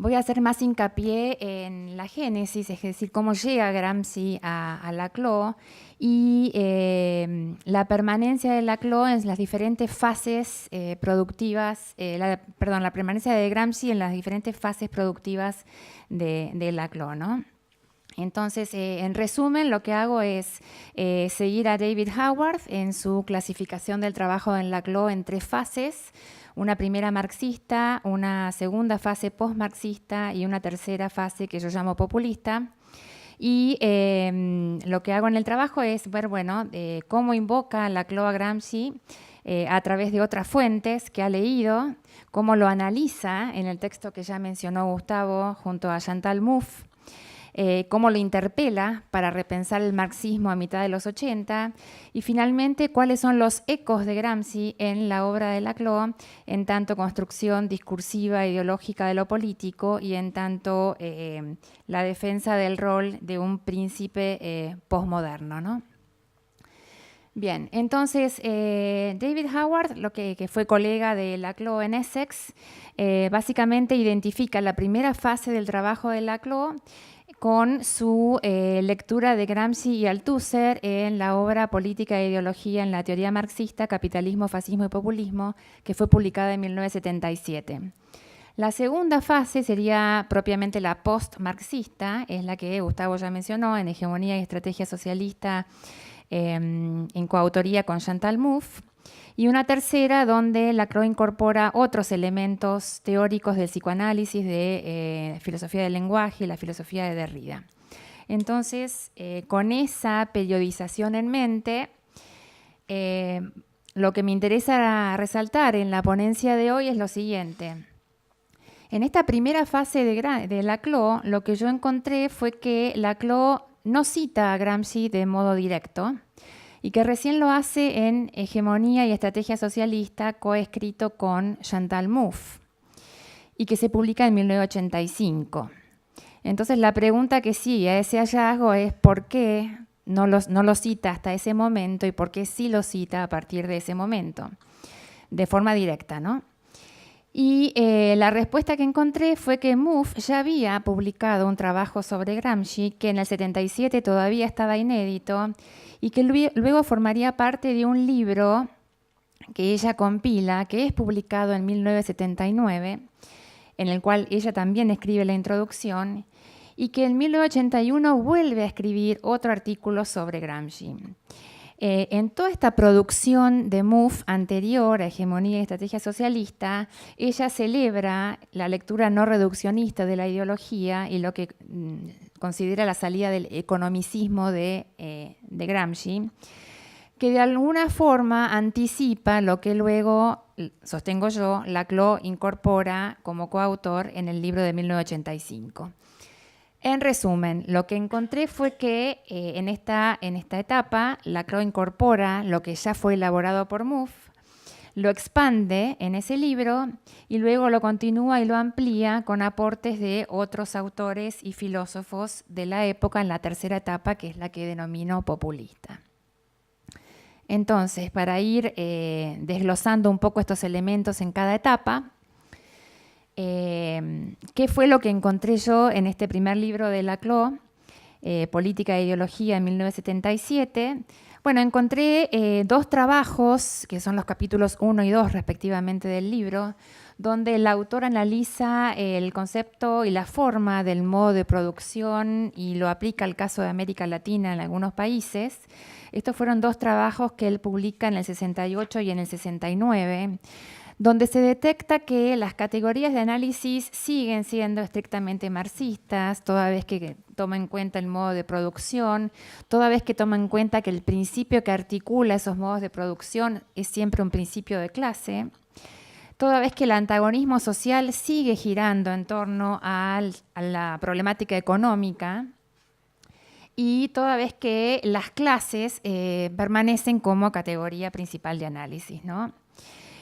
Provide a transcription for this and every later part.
voy a hacer más hincapié en la génesis, es decir, cómo llega Gramsci a Laclau y la permanencia de Laclau en las diferentes fases productivas, la permanencia de Gramsci en las diferentes fases productivas de Laclau, ¿no? Entonces, en resumen, lo que hago es seguir a David Howard en su clasificación del trabajo en Laclau en 3 fases: una primera marxista, una segunda fase post-marxista y una tercera fase que yo llamo populista. Y lo que hago en el trabajo es ver, bueno, cómo invoca Laclau a Gramsci a través de otras fuentes que ha leído, cómo lo analiza en el texto que ya mencionó Gustavo junto a Chantal Mouffe, cómo lo interpela para repensar el marxismo a mitad de los 80 y finalmente cuáles son los ecos de Gramsci en la obra de Laclau en tanto construcción discursiva e ideológica de lo político y en tanto la defensa del rol de un príncipe posmoderno, ¿no? Bien, entonces David Howard, que fue colega de Laclau en Essex, básicamente identifica la primera fase del trabajo de Laclau con su lectura de Gramsci y Althusser en la obra Política e Ideología en la Teoría Marxista, Capitalismo, Fascismo y Populismo, que fue publicada en 1977. La segunda fase sería propiamente la post-marxista, es la que Gustavo ya mencionó, en Hegemonía y Estrategia Socialista, en coautoría con Chantal Mouffe. Y una tercera donde Laclau incorpora otros elementos teóricos del psicoanálisis, de filosofía del lenguaje y la filosofía de Derrida. Entonces, con esa periodización en mente, lo que me interesa resaltar en la ponencia de hoy es lo siguiente. En esta primera fase de Laclau, lo que yo encontré fue que Laclau no cita a Gramsci de modo directo, y que recién lo hace en Hegemonía y Estrategia Socialista, coescrito con Chantal Mouffe, y que se publica en 1985. Entonces la pregunta que sigue a ese hallazgo es ¿por qué no lo cita hasta ese momento y por qué sí lo cita a partir de ese momento? De forma directa, ¿no? Y la respuesta que encontré fue que Mouffe ya había publicado un trabajo sobre Gramsci que en el 77 todavía estaba inédito y que luego formaría parte de un libro que ella compila, que es publicado en 1979, en el cual ella también escribe la introducción, y que en 1981 vuelve a escribir otro artículo sobre Gramsci. En toda esta producción de Mouffe anterior a Hegemonía y Estrategia Socialista, ella celebra la lectura no reduccionista de la ideología y lo que considera la salida del economicismo de Gramsci, que de alguna forma anticipa lo que luego, sostengo yo, Laclau incorpora como coautor en el libro de 1985. En resumen, lo que encontré fue que en esta etapa Laclau incorpora lo que ya fue elaborado por Mouffe, lo expande en ese libro y luego lo continúa y lo amplía con aportes de otros autores y filósofos de la época en la tercera etapa, que es la que denomino populista. Entonces, para ir desglosando un poco estos elementos en cada etapa, ¿qué fue lo que encontré yo en este primer libro de Laclau, Política e Ideología en 1977? Bueno, encontré 2 trabajos, que son los capítulos 1 y 2 respectivamente del libro, donde el autor analiza el concepto y la forma del modo de producción y lo aplica al caso de América Latina en algunos países. Estos fueron 2 trabajos que él publica en el 68 y en el 69, donde se detecta que las categorías de análisis siguen siendo estrictamente marxistas, toda vez que toma en cuenta el modo de producción, toda vez que toma en cuenta que el principio que articula esos modos de producción es siempre un principio de clase, toda vez que el antagonismo social sigue girando en torno a la problemática económica y toda vez que las clases permanecen como categoría principal de análisis, ¿no?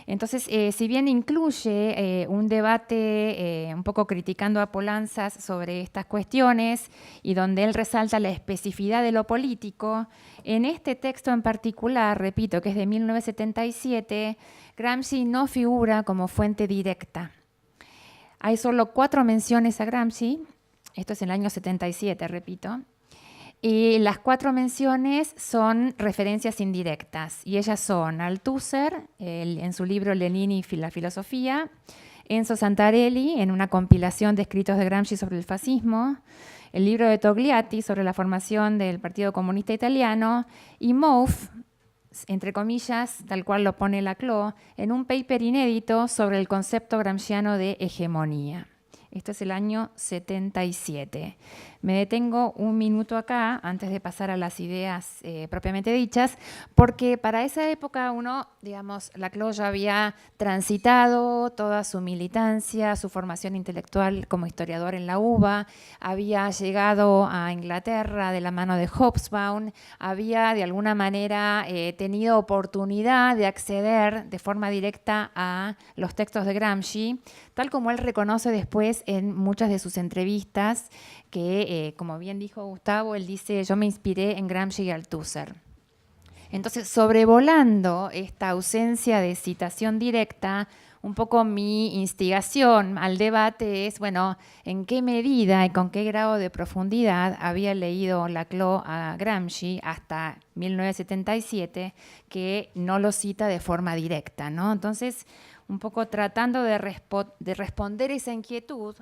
Entonces, si bien incluye un debate un poco criticando a Polanzas sobre estas cuestiones y donde él resalta la especificidad de lo político, en este texto en particular, repito, que es de 1977, Gramsci no figura como fuente directa. hay solo 4 menciones a Gramsci, esto es en el año 77, repito, y las 4 menciones son referencias indirectas, y ellas son Althusser, en su libro Lenin y la filosofía, Enzo Santarelli, en una compilación de escritos de Gramsci sobre el fascismo, el libro de Togliatti sobre la formación del Partido Comunista Italiano, y Mouffe, entre comillas, tal cual lo pone Laclau, en un paper inédito sobre el concepto gramsciano de hegemonía. Esto es el año 77. Me detengo un minuto acá, antes de pasar a las ideas propiamente dichas, porque para esa época uno, digamos, Laclau ya había transitado toda su militancia, su formación intelectual como historiador en la UBA, había llegado a Inglaterra de la mano de Hobsbawm, había de alguna manera tenido oportunidad de acceder de forma directa a los textos de Gramsci, tal como él reconoce después en muchas de sus entrevistas, que, como bien dijo Gustavo, él dice, yo me inspiré en Gramsci y Althusser. Entonces, sobrevolando esta ausencia de citación directa, un poco mi instigación al debate es, bueno, ¿en qué medida y con qué grado de profundidad había leído Laclau a Gramsci hasta 1977, que no lo cita de forma directa, ¿no? Entonces, un poco tratando de responder esa inquietud,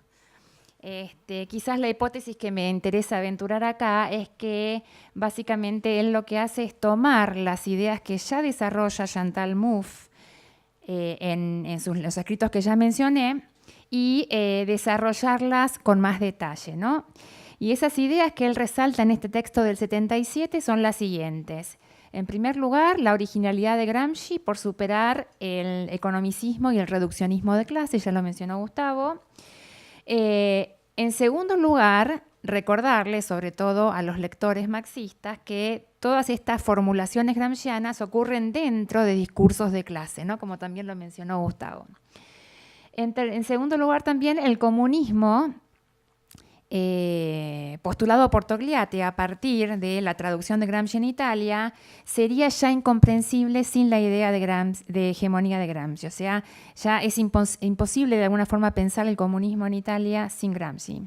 quizás la hipótesis que me interesa aventurar acá es que básicamente él lo que hace es tomar las ideas que ya desarrolla Chantal Mouffe en los escritos que ya mencioné y desarrollarlas con más detalle, ¿no? Y esas ideas que él resalta en este texto del 77 son las siguientes. En primer lugar, la originalidad de Gramsci por superar el economicismo y el reduccionismo de clase, ya lo mencionó Gustavo. En segundo lugar, recordarle, sobre todo a los lectores marxistas, que todas estas formulaciones gramscianas ocurren dentro de discursos de clase, ¿no? Como también lo mencionó Gustavo. En segundo lugar, también el comunismo, postulado por Togliatti a partir de la traducción de Gramsci en Italia, sería ya incomprensible sin la idea de hegemonía de Gramsci. O sea, ya es imposible de alguna forma pensar el comunismo en Italia sin Gramsci.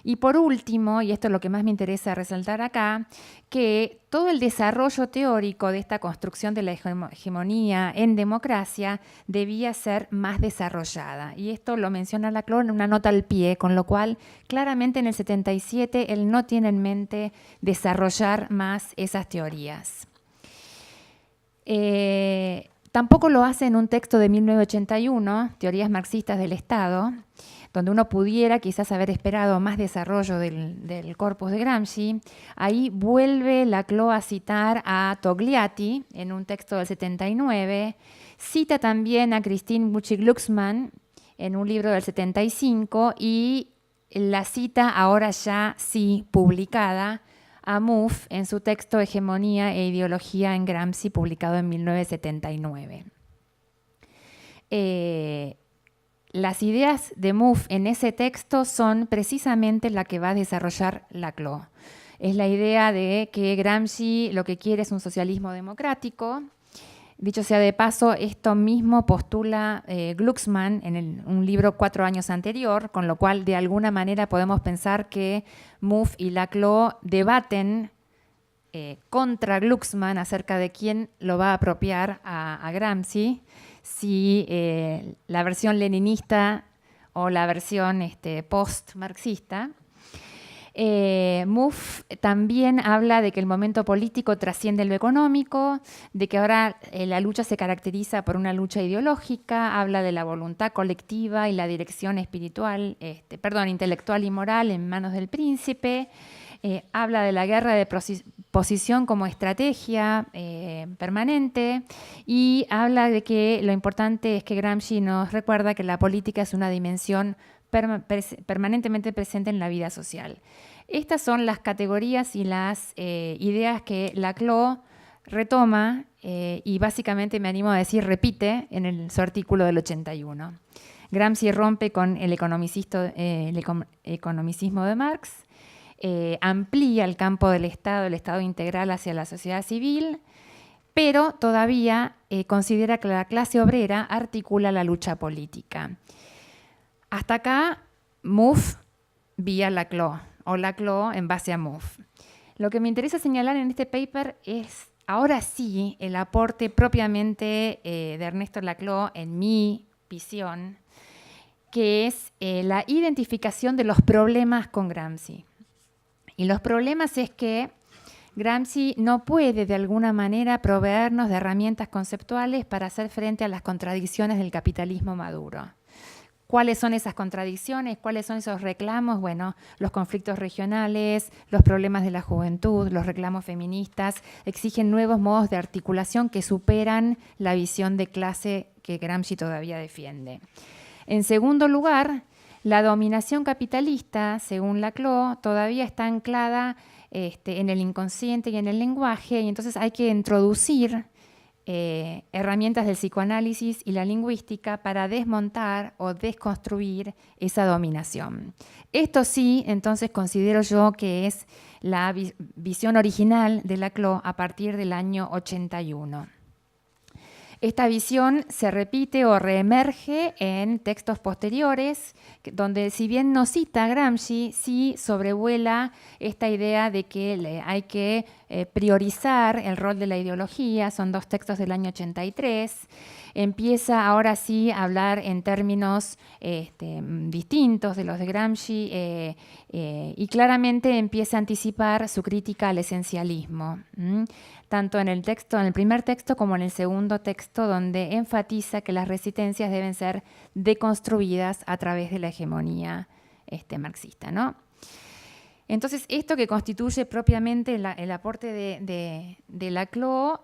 Y por último, y esto es lo que más me interesa resaltar acá, que todo el desarrollo teórico de esta construcción de la hegemonía en democracia debía ser más desarrollada. Y esto lo menciona Laclau en una nota al pie, con lo cual claramente en el 77 él no tiene en mente desarrollar más esas teorías. Tampoco lo hace en un texto de 1981, Teorías marxistas del Estado, donde uno pudiera quizás haber esperado más desarrollo del corpus de Gramsci. Ahí vuelve Laclau a citar a Togliatti en un texto del 79, cita también a Christine Bucci-Glucksmann en un libro del 75 y la cita ahora ya sí publicada a Mouffe en su texto Hegemonía e ideología en Gramsci, publicado en 1979. Las ideas de Mouffe en ese texto son precisamente la que va a desarrollar Laclau. Es la idea de que Gramsci lo que quiere es un socialismo democrático. Dicho sea de paso, esto mismo postula Glucksmann en un libro 4 años anterior, con lo cual de alguna manera podemos pensar que Mouffe y Laclau debaten contra Glucksmann acerca de quién lo va a apropiar a Gramsci, si la versión leninista o la versión post-marxista. Mouffe también habla de que el momento político trasciende lo económico, de que ahora la lucha se caracteriza por una lucha ideológica, habla de la voluntad colectiva y la dirección intelectual y moral en manos del príncipe, habla de la guerra de posición como estrategia permanente y habla de que lo importante es que Gramsci nos recuerda que la política es una dimensión permanentemente presente en la vida social. Estas son las categorías y las ideas que Laclau retoma y básicamente, me animo a decir, repite en su artículo del 81. Gramsci rompe con el economicismo de Marx, amplía el campo del Estado, el Estado integral hacia la sociedad civil, pero todavía considera que la clase obrera articula la lucha política. Hasta acá, Mouffe vía Laclau, o Laclau en base a Mouffe. Lo que me interesa señalar en este paper es, ahora sí, el aporte propiamente de Ernesto Laclau en mi visión, que es la identificación de los problemas con Gramsci. Y los problemas es que Gramsci no puede de alguna manera proveernos de herramientas conceptuales para hacer frente a las contradicciones del capitalismo maduro. ¿Cuáles son esas contradicciones? ¿Cuáles son esos reclamos? Bueno, los conflictos regionales, los problemas de la juventud, los reclamos feministas, exigen nuevos modos de articulación que superan la visión de clase que Gramsci todavía defiende. En segundo lugar, la dominación capitalista, según Laclau, todavía está anclada en el inconsciente y en el lenguaje, y entonces hay que introducir herramientas del psicoanálisis y la lingüística para desmontar o desconstruir esa dominación. Esto sí, entonces considero yo que es la visión original de Laclau a partir del año 81. Esta visión se repite o reemerge en textos posteriores, donde si bien no cita a Gramsci, sí sobrevuela esta idea de que hay que priorizar el rol de la ideología. Son dos textos del año 83. Empieza ahora sí a hablar en términos distintos de los de Gramsci y claramente empieza a anticipar su crítica al esencialismo. Tanto en el primer texto como en el segundo texto, donde enfatiza que las resistencias deben ser deconstruidas a través de la hegemonía marxista, ¿no? Entonces, esto que constituye propiamente el aporte de Laclau,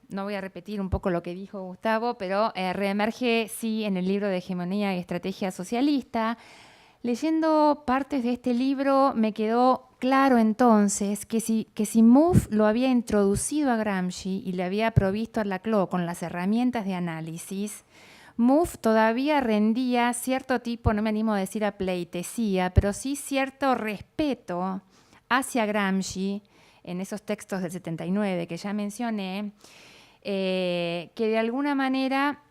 no voy a repetir un poco lo que dijo Gustavo, pero reemerge, sí, en el libro de Hegemonía y Estrategia Socialista. Leyendo partes de este libro me quedó claro entonces que si Mouffe lo había introducido a Gramsci y le había provisto a Laclau con las herramientas de análisis, Mouffe todavía rendía cierto tipo, no me animo a decir a pleitesía, pero sí cierto respeto hacia Gramsci en esos textos del 79 que ya mencioné, que de alguna manera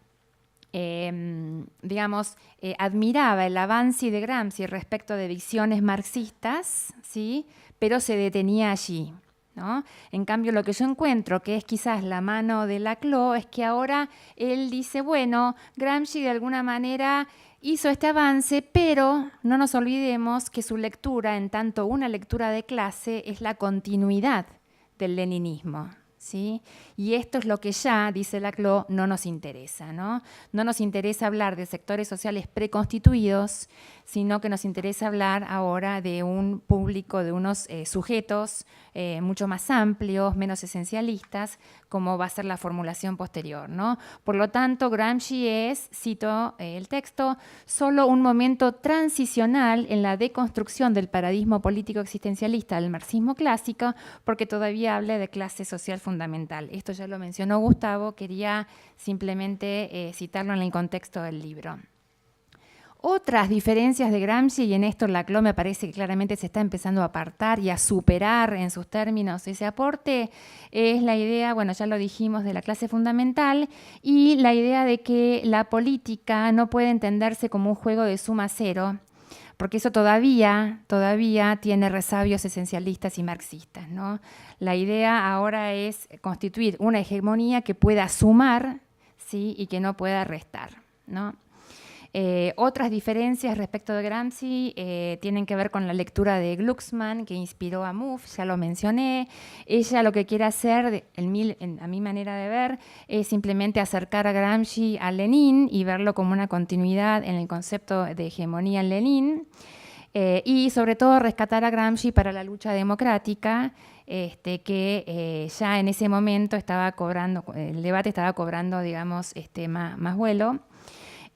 admiraba el avance de Gramsci respecto de visiones marxistas, ¿sí? Pero se detenía allí, ¿no? En cambio, lo que yo encuentro, que es quizás la mano de Laclau, es que ahora él dice, bueno, Gramsci de alguna manera hizo este avance, pero no nos olvidemos que su lectura, en tanto una lectura de clase, es la continuidad del leninismo, ¿sí? Y esto es lo que ya, dice Laclau, no nos interesa, ¿no? No nos interesa hablar de sectores sociales preconstituidos, sino que nos interesa hablar ahora de un público, de unos sujetos mucho más amplios, menos esencialistas, como va a ser la formulación posterior, ¿no? Por lo tanto, Gramsci es, cito el texto, solo un momento transicional en la deconstrucción del paradigma político existencialista del marxismo clásico, porque todavía habla de clase social fundamental. Esto ya lo mencionó Gustavo, quería simplemente citarlo en el contexto del libro. Otras diferencias de Gramsci, y en esto Laclau me parece que claramente se está empezando a apartar y a superar en sus términos ese aporte, es la idea, bueno, ya lo dijimos, de la clase fundamental y la idea de que la política no puede entenderse como un juego de suma cero, porque eso todavía tiene resabios esencialistas y marxistas, ¿no? La idea ahora es constituir una hegemonía que pueda sumar, ¿sí? Y que no pueda restar, ¿no? Otras diferencias respecto de Gramsci tienen que ver con la lectura de Glucksmann, que inspiró a Mouffe, ya lo mencioné. Ella lo que quiere hacer, a mi manera de ver, es simplemente acercar a Gramsci a Lenin y verlo como una continuidad en el concepto de hegemonía en Lenin. Y sobre todo rescatar a Gramsci para la lucha democrática, que ya en ese momento estaba cobrando, el debate estaba cobrando, digamos, más vuelo.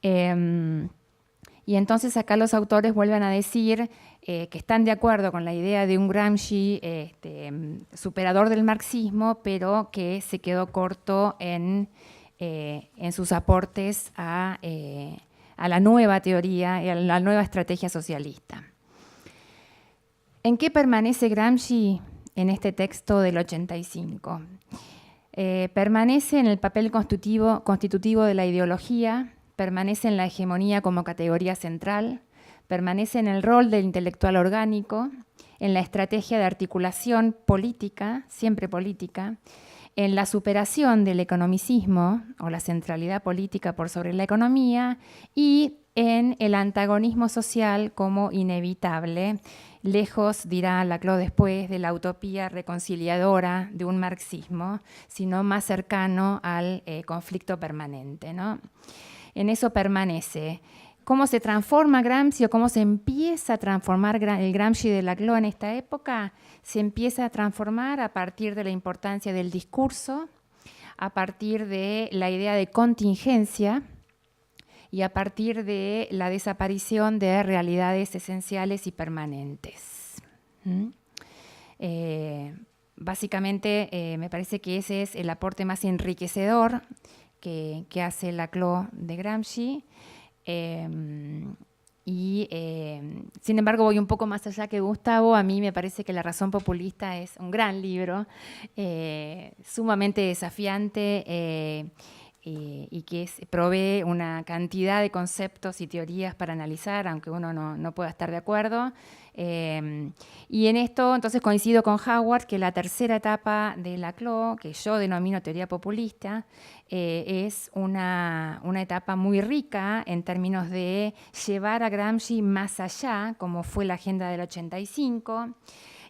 Y entonces acá los autores vuelven a decir que están de acuerdo con la idea de un Gramsci superador del marxismo, pero que se quedó corto en sus aportes a la nueva teoría y a la nueva estrategia socialista. ¿En qué permanece Gramsci en este texto del 85? Permanece en el papel constitutivo de la ideología, permanece en la hegemonía como categoría central, permanece en el rol del intelectual orgánico, en la estrategia de articulación política, siempre política, en la superación del economicismo o la centralidad política por sobre la economía y en el antagonismo social como inevitable, lejos, dirá Laclau después, de la utopía reconciliadora de un marxismo, sino más cercano al conflicto permanente, ¿no? En eso permanece. ¿Cómo se transforma Gramsci o cómo se empieza a transformar el Gramsci de Laclau en esta época? Se empieza a transformar a partir de la importancia del discurso, a partir de la idea de contingencia y a partir de la desaparición de realidades esenciales y permanentes. Básicamente, me parece que ese es el aporte más enriquecedor que hace Laclau de Gramsci. Sin embargo, voy un poco más allá que Gustavo. A mí me parece que La razón populista es un gran libro, sumamente desafiante y que provee una cantidad de conceptos y teorías para analizar, aunque uno no pueda estar de acuerdo. Y en esto, entonces, coincido con Howard que la tercera etapa de Laclau, que yo denomino teoría populista, es una etapa muy rica en términos de llevar a Gramsci más allá, como fue la Agenda del 85,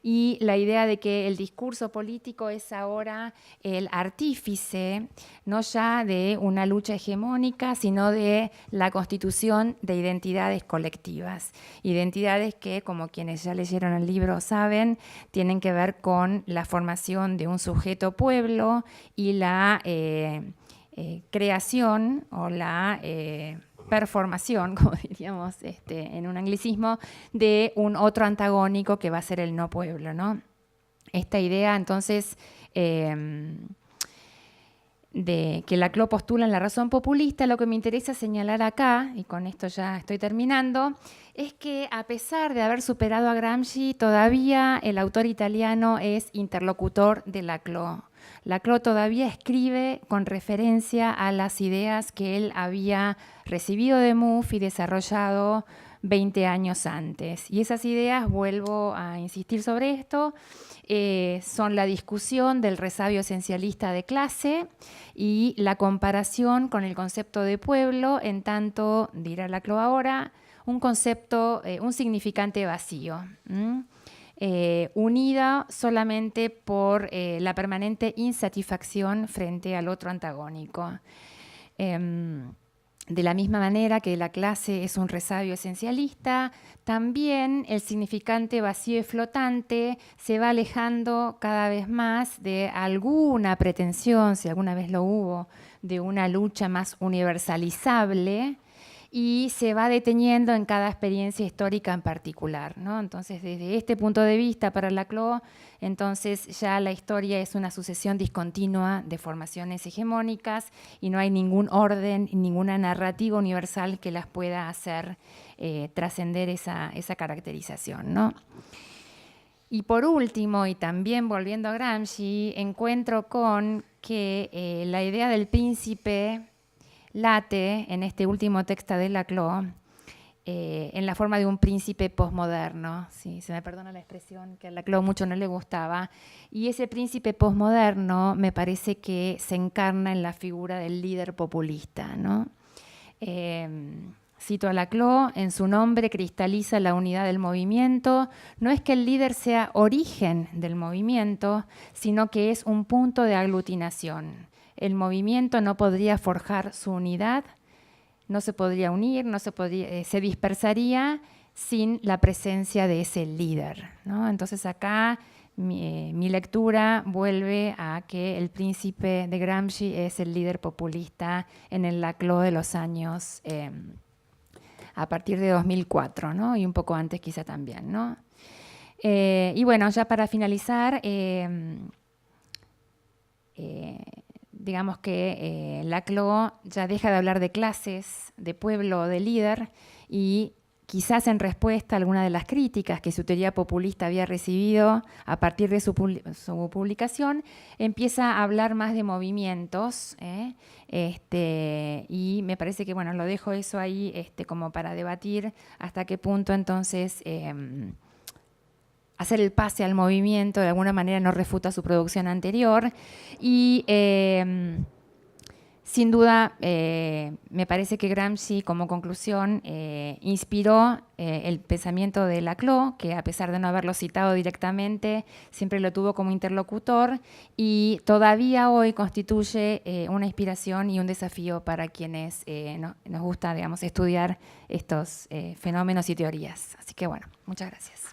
y la idea de que el discurso político es ahora el artífice, no ya de una lucha hegemónica, sino de la constitución de identidades colectivas. Identidades que, como quienes ya leyeron el libro saben, tienen que ver con la formación de un sujeto pueblo y la creación o la performación, como diríamos en un anglicismo, de un otro antagónico que va a ser el no pueblo, ¿no? Esta idea, entonces, de que Laclau postula en La razón populista, lo que me interesa señalar acá, y con esto ya estoy terminando, es que a pesar de haber superado a Gramsci, todavía el autor italiano es interlocutor de Laclau. Laclau todavía escribe con referencia a las ideas que él había recibido de Mouffe y desarrollado 20 años antes. Y esas ideas, vuelvo a insistir sobre esto, son la discusión del resabio esencialista de clase y la comparación con el concepto de pueblo, en tanto, dirá Laclau ahora, un concepto, un significante vacío. Unida solamente por la permanente insatisfacción frente al otro antagónico. De la misma manera que la clase es un resabio esencialista, también el significante vacío y flotante se va alejando cada vez más de alguna pretensión, si alguna vez lo hubo, de una lucha más universalizable, y se va deteniendo en cada experiencia histórica en particular, ¿no? Entonces, desde este punto de vista para Laclau, entonces ya la historia es una sucesión discontinua de formaciones hegemónicas y no hay ningún orden, ninguna narrativa universal que las pueda hacer trascender esa caracterización, ¿no? Y por último, y también volviendo a Gramsci, encuentro con que la idea del príncipe late en este último texto de Laclau en la forma de un príncipe posmoderno, sí, se me perdona la expresión, que a Laclau mucho no le gustaba, y ese príncipe posmoderno me parece que se encarna en la figura del líder populista, ¿no? Cito a Laclau, en su nombre cristaliza la unidad del movimiento, no es que el líder sea origen del movimiento, sino que es un punto de aglutinación. El movimiento no podría forjar su unidad, no se podría unir, se dispersaría sin la presencia de ese líder, ¿no? Entonces acá mi lectura vuelve a que el príncipe de Gramsci es el líder populista en el Laclau de los años a partir de 2004, ¿no? Y un poco antes quizá también, ¿no? Y bueno, ya para finalizar, digamos que Laclau ya deja de hablar de clases, de pueblo o de líder y quizás en respuesta a alguna de las críticas que su teoría populista había recibido a partir de su publicación, empieza a hablar más de movimientos, y me parece que, bueno, lo dejo eso ahí como para debatir hasta qué punto entonces hacer el pase al movimiento de alguna manera no refuta su producción anterior. Y sin duda, me parece que Gramsci, como conclusión, inspiró el pensamiento de Laclau, que a pesar de no haberlo citado directamente, siempre lo tuvo como interlocutor y todavía hoy constituye una inspiración y un desafío para quienes nos gusta, digamos, estudiar estos fenómenos y teorías. Así que bueno, muchas gracias.